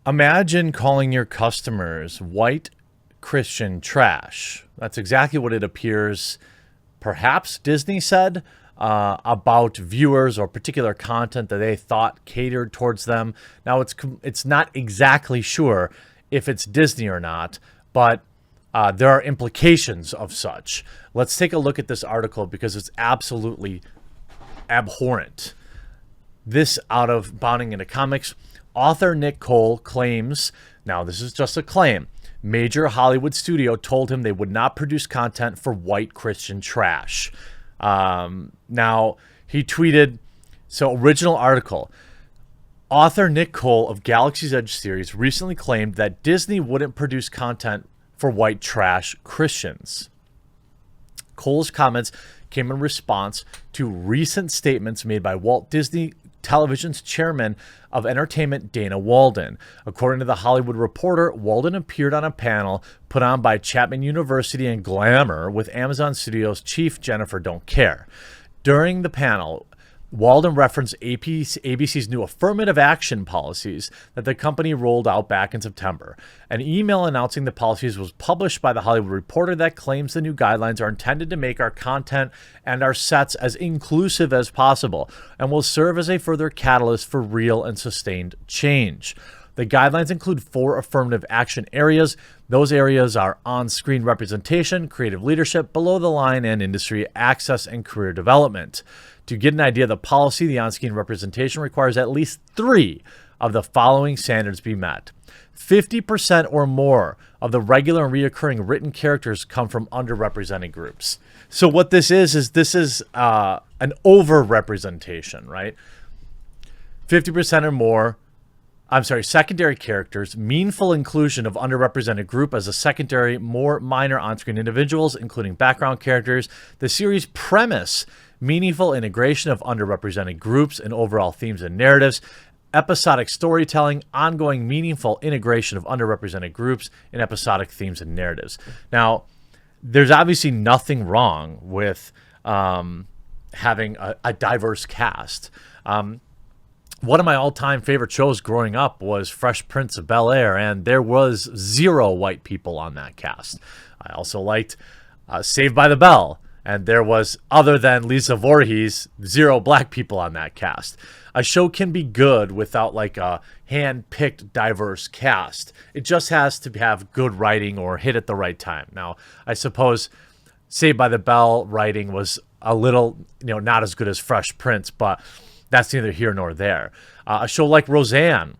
Imagine calling your customers white Christian trash. That's exactly what it appears perhaps Disney said about viewers or particular content that they thought catered towards them. Now, it's not exactly sure if it's Disney or not, but there are implications of such. Let's take a look at this article because it's absolutely abhorrent. This out of Bounding into Comics. Author Nick Cole claims, now this is just a claim, major Hollywood studio told him they would not produce content for white Christian trash. Now, he tweeted, so original article. Author Nick Cole of Galaxy's Edge series recently claimed that Disney wouldn't produce content for white trash Christians. Cole's comments came in response to recent statements made by Walt Disney Television's chairman of entertainment, Dana Walden. According to the Hollywood Reporter, Walden appeared on a panel put on by Chapman University and Glamour with Amazon Studios chief Jennifer Don't Care. During the panel, Walden referenced ABC's new affirmative action policies that the company rolled out back in September. An email announcing the policies was published by the Hollywood Reporter that claims the new guidelines are intended to make our content and our sets as inclusive as possible and will serve as a further catalyst for real and sustained change. The guidelines include 4 affirmative action areas. Those areas are on-screen representation, creative leadership, below the line, and industry access and career development. To get an idea of the policy, the on-screen representation requires at least 3 of the following standards be met. 50% or more of the regular and reoccurring written characters come from underrepresented groups. So what this is an over-representation, right? 50% or more. Secondary characters, meaningful inclusion of underrepresented group as a secondary, more minor on-screen individuals, including background characters. The series premise, meaningful integration of underrepresented groups in overall themes and narratives. Episodic storytelling, ongoing meaningful integration of underrepresented groups in episodic themes and narratives. Now, there's obviously nothing wrong with having a diverse cast. One of my all-time favorite shows growing up was Fresh Prince of Bel-Air, and there was 0 white people on that cast. I also liked Saved by the Bell, and there was, other than Lisa Voorhees, 0 black people on that cast. A show can be good without like a hand-picked diverse cast. It just has to have good writing or hit at the right time. Now, I suppose Saved by the Bell writing was a little, not as good as Fresh Prince, but that's neither here nor there. A show like Roseanne,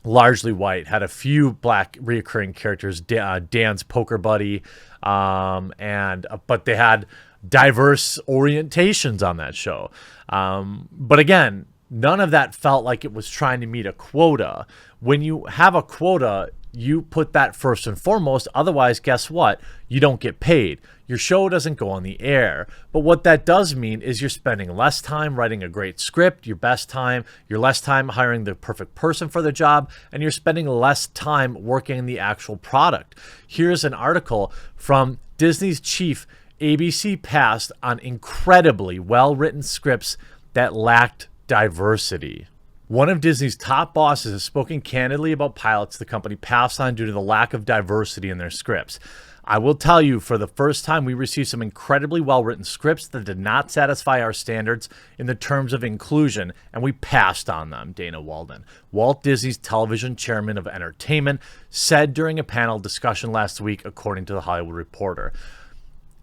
largely white, had a few black reoccurring characters, Dan's poker buddy, but they had diverse orientations on that show. But again, none of that felt like it was trying to meet a quota. When you have a quota, you put that first and foremost. Otherwise, guess what? You don't get paid. Your show doesn't go on the air. But what that does mean is you're spending less time writing a great script, you're less time hiring the perfect person for the job, and you're spending less time working on the actual product. Here's an article from Disney's chief. ABC passed on incredibly well-written scripts that lacked diversity. One of Disney's top bosses has spoken candidly about pilots the company passed on due to the lack of diversity in their scripts. I will tell you, for the first time, we received some incredibly well-written scripts that did not satisfy our standards in the terms of inclusion, and we passed on them, Dana Walden, Walt Disney's television chairman of entertainment, said during a panel discussion last week, according to the Hollywood Reporter.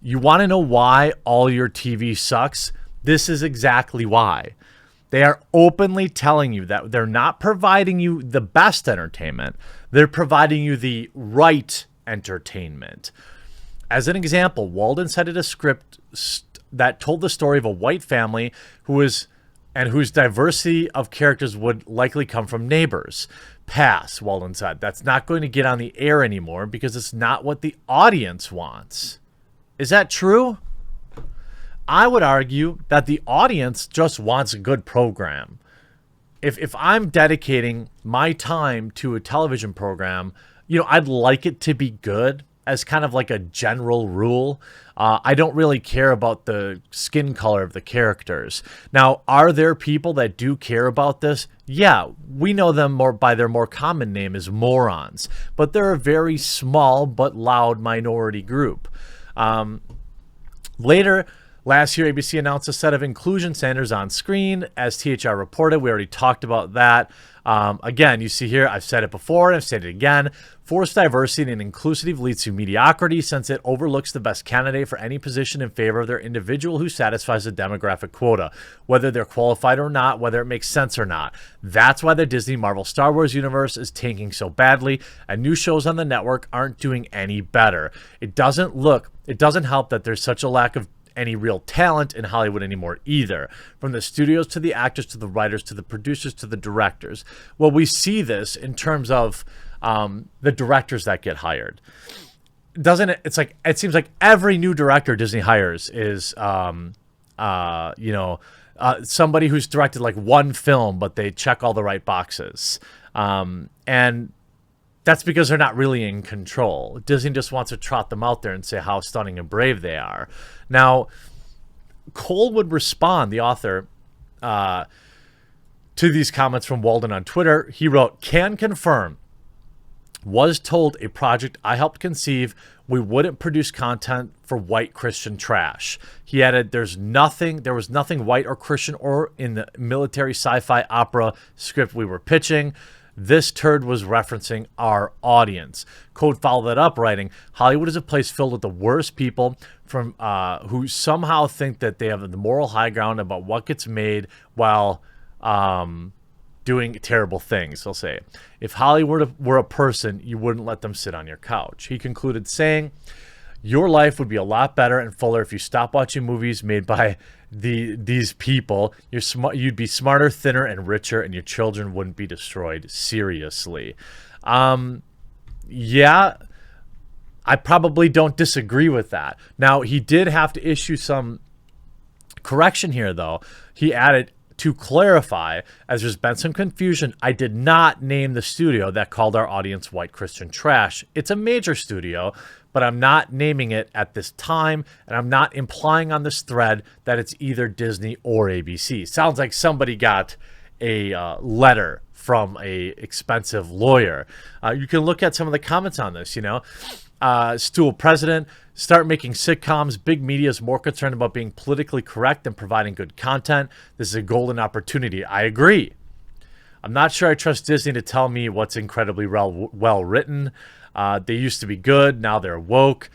You want to know why all your TV sucks? This is exactly why. They are openly telling you that they're not providing you the best entertainment. They're providing you the right entertainment. As an example, Walden cited a script that told the story of a white family whose diversity of characters would likely come from neighbors. Pass, Walden said. That's not going to get on the air anymore because it's not what the audience wants. Is that true? I would argue that the audience just wants a good program. If I'm dedicating my time to a television program, I'd like it to be good. as kind of like a general rule. I don't really care about the skin color of the characters. Now, are there people that do care about this? Yeah, we know them more by their more common name as morons, but they're a very small but loud minority group. Later last year, ABC announced a set of inclusion standards on screen. As THR reported, we already talked about that. Again, you see here, I've said it before, and I've said it again. Forced diversity and inclusivity leads to mediocrity since it overlooks the best candidate for any position in favor of their individual who satisfies the demographic quota, whether they're qualified or not, whether it makes sense or not. That's why the Disney Marvel Star Wars universe is tanking so badly, and new shows on the network aren't doing any better. It doesn't help that there's such a lack of any real talent in Hollywood anymore either, from the studios to the actors to the writers to the producers to the directors. Well, we see this in terms of the directors that get hired. Doesn't it? It's like, it seems like every new director Disney hires is somebody who's directed like one film, but they check all the right boxes, and that's because they're not really in control. Disney just wants to trot them out there and say how stunning and brave they are. Now, Cole would respond, the author, to these comments from Walden on Twitter. He wrote, "Can confirm, was told a project I helped conceive, we wouldn't produce content for white Christian trash." He added, there was nothing white or Christian or in the military sci-fi opera script we were pitching. This turd was referencing our audience. Code followed that up, writing, "Hollywood is a place filled with the worst people from who somehow think that they have the moral high ground about what gets made while doing terrible things." He'll say, "If Hollywood were a person, you wouldn't let them sit on your couch." He concluded saying, "Your life would be a lot better and fuller if you stopped watching movies made by these people. You'd be smarter, thinner, and richer, and your children wouldn't be destroyed. Seriously." Yeah, I probably don't disagree with that. Now, he did have to issue some correction here, though. He added, "To clarify, as there's been some confusion, I did not name the studio that called our audience white Christian trash. It's a major studio, but I'm not naming it at this time, and I'm not implying on this thread that it's either Disney or ABC." Sounds like somebody got a letter from a expensive lawyer. You can look at some of the comments on this, Stool president, "Start making sitcoms. Big media is more concerned about being politically correct than providing good content. This is a golden opportunity." I agree. "I'm not sure I trust Disney to tell me what's incredibly well written. They used to be good. Now they're woke."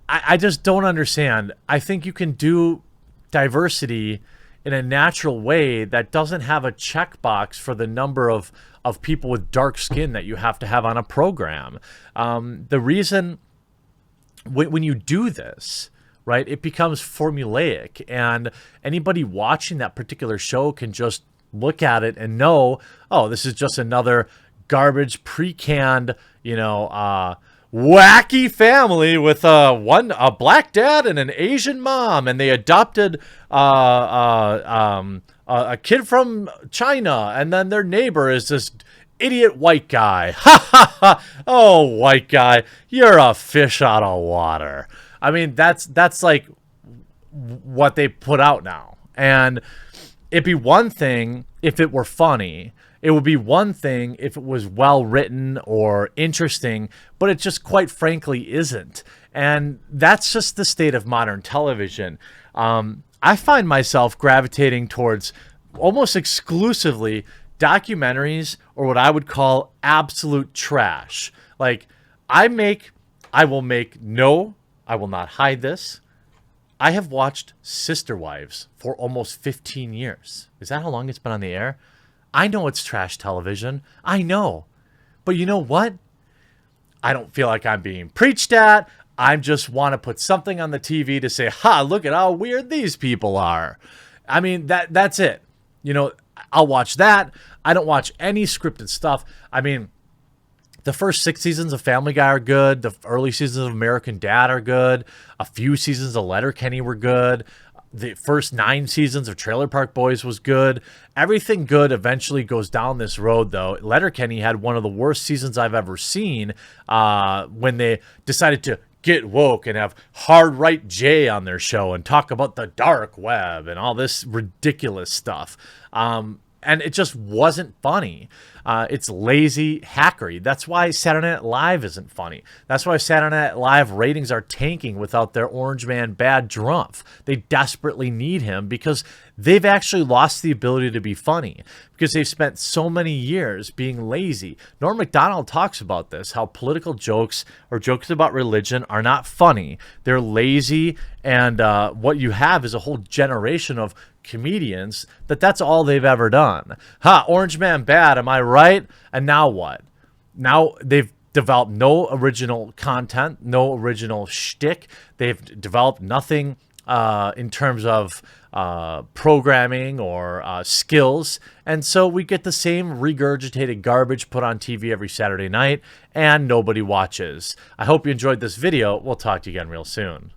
I just don't understand. I think you can do diversity in a natural way that doesn't have a checkbox for the number of people with dark skin that you have to have on a program. The reason when you do this, right, it becomes formulaic, and anybody watching that particular show can just look at it and know, oh, this is just another garbage, pre-canned, wacky family with a black dad and an Asian mom, and they adopted a kid from China, and then their neighbor is this idiot white guy. Ha ha ha! Oh, white guy, you're a fish out of water. I mean, that's like what they put out now, and it'd be one thing if it were funny. It would be one thing if it was well written or interesting, but it just quite frankly isn't. And that's just the state of modern television. I find myself gravitating towards almost exclusively documentaries or what I would call absolute trash. Like, I will not hide this. I have watched Sister Wives for almost 15 years. Is that how long it's been on the air? I know it's trash television. I know. But you know what? I don't feel like I'm being preached at. I just want to put something on the TV to say, ha, look at how weird these people are. I mean, that's it. I'll watch that. I don't watch any scripted stuff. I mean, the first 6 seasons of Family Guy are good. The early seasons of American Dad are good. A few seasons of Letterkenny were good. The first 9 seasons of Trailer Park Boys was good. Everything good eventually goes down this road, though. Letterkenny had one of the worst seasons I've ever seen when they decided to get woke and have Hard Right Jay on their show and talk about the dark web and all this ridiculous stuff. And it just wasn't funny. It's lazy hackery. That's why Saturday Night Live isn't funny. That's why Saturday Night Live ratings are tanking without their Orange Man Bad Drumpf. They desperately need him because they've actually lost the ability to be funny because they've spent so many years being lazy. Norm Macdonald talks about this, how political jokes or jokes about religion are not funny. They're lazy, and what you have is a whole generation of comedians that's all they've ever done. Orange Man Bad, am I right? And now what? Now they've developed no original content, no original shtick. They've developed nothing in terms of programming or skills. And so we get the same regurgitated garbage put on TV every Saturday night, and nobody watches. I hope you enjoyed this video. We'll talk to you again real soon.